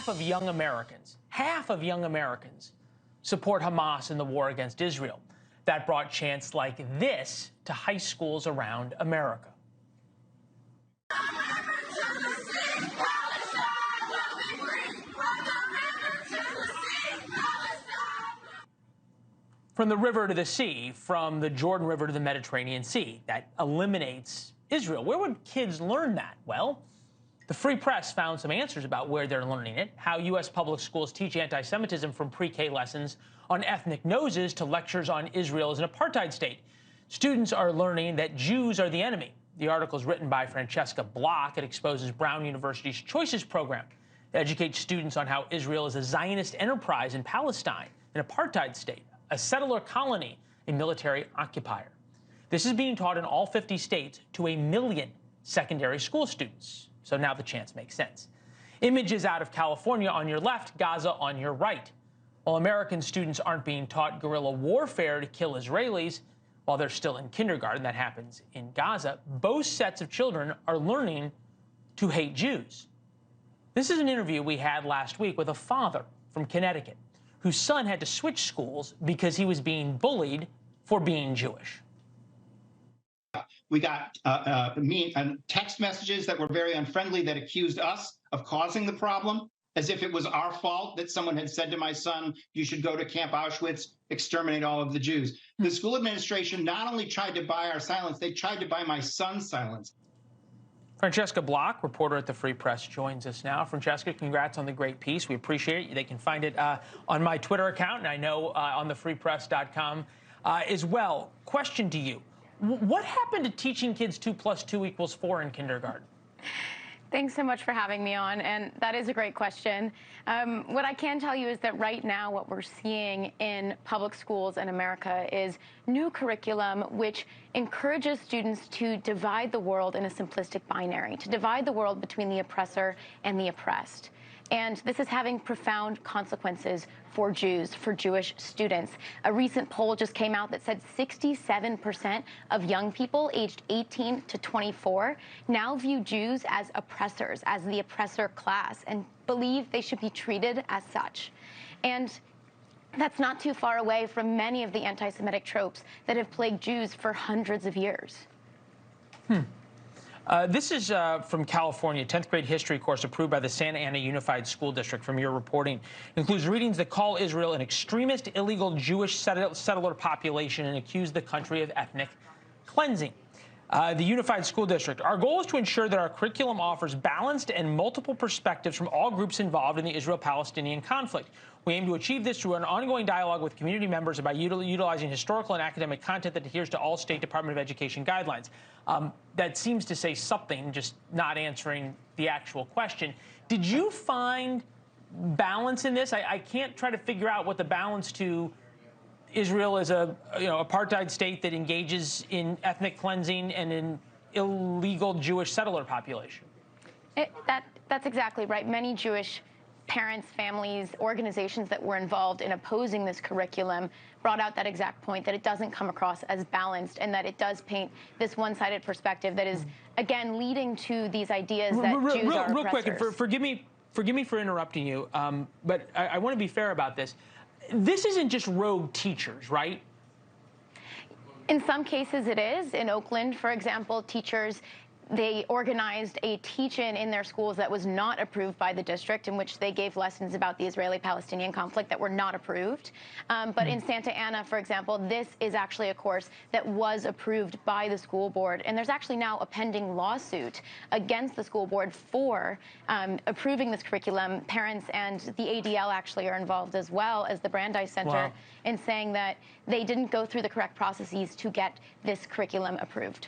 half of young Americans support Hamas in the war against Israel. That brought chants like this to high schools around America. From the river to the sea, from the Jordan River to the Mediterranean Sea. That eliminates Israel. Where would kids learn that? Well, the Free Press found some answers about where they're learning it, how U.S. public schools teach anti-Semitism from pre-K lessons on ethnic noses to lectures on Israel as an apartheid state. Students are learning that Jews are the enemy. The article is written by Francesca Block. It exposes Brown University's Choices program. It educates students on how Israel is a Zionist enterprise in Palestine, an apartheid state, a settler colony, a military occupier. This is being taught in all 50 states to 1 million secondary school students. So now the chants make sense. Images out of California on your left, Gaza on your right. While American students aren't being taught guerrilla warfare to kill Israelis while they're still in kindergarten, that happens in Gaza, both sets of children are learning to hate Jews. This is an interview we had last week with a father from Connecticut whose son had to switch schools because he was being bullied for being Jewish. We got text messages that were very unfriendly that accused us of causing the problem, as if it was our fault that someone had said to my son, you should go to Camp Auschwitz, exterminate all of the Jews. The school administration not only tried to buy our silence, they tried to buy my son's silence. Francesca Block, reporter at the Free Press, joins us now. Francesca, congrats on the great piece. We appreciate it. They can find it on my Twitter account, and I know on thefreepress.com as well. Question to you. What happened to teaching kids 2 + 2 = 4 in kindergarten? Thanks so much for having me on, and that is a great question. What I can tell you is that right now what we're seeing in public schools in America is new curriculum which encourages students to divide the world in a simplistic binary, to divide the world between the oppressor and the oppressed. And this is having profound consequences for Jews, for Jewish students. A recent poll just came out that said 67% of young people aged 18 to 24 now view Jews as oppressors, as the oppressor class, and believe they should be treated as such. And that's not too far away from many of the anti-Semitic tropes that have plagued Jews for hundreds of years. This is from California, 10th grade history course approved by the Santa Ana Unified School District from your reporting. It includes readings that call Israel an extremist, illegal Jewish settler population and accuse the country of ethnic cleansing. The Unified School District. Our goal is to ensure that our curriculum offers balanced and multiple perspectives from all groups involved in the Israel-Palestinian conflict. We aim to achieve this through an ongoing dialogue with community members about utilizing historical and academic content that adheres to all State Department of Education guidelines. That seems to say something, just not answering the actual question. Did you find balance in this? I can't try to figure out what the balance to Israel is a apartheid state that engages in ethnic cleansing and an illegal Jewish settler population. That's exactly right. Many Jewish parents, families, organizations that were involved in opposing this curriculum brought out that exact point, that it doesn't come across as balanced and that it does paint this one-sided perspective that is, again, leading to these ideas that Jews are oppressors. Real quick, and forgive me for interrupting you, but I want to be fair about this. This isn't just rogue teachers, right? In some cases it is. In Oakland, for example, teachers, they organized a teach-in in their schools that was not approved by the district, in which they gave lessons about the Israeli-Palestinian conflict that were not approved. But in Santa Ana, for example, this is actually a course that was approved by the school board. And there's actually now a pending lawsuit against the school board for approving this curriculum. Parents and the ADL actually are involved, as well as the Brandeis Center, in saying that they didn't go through the correct processes to get this curriculum approved.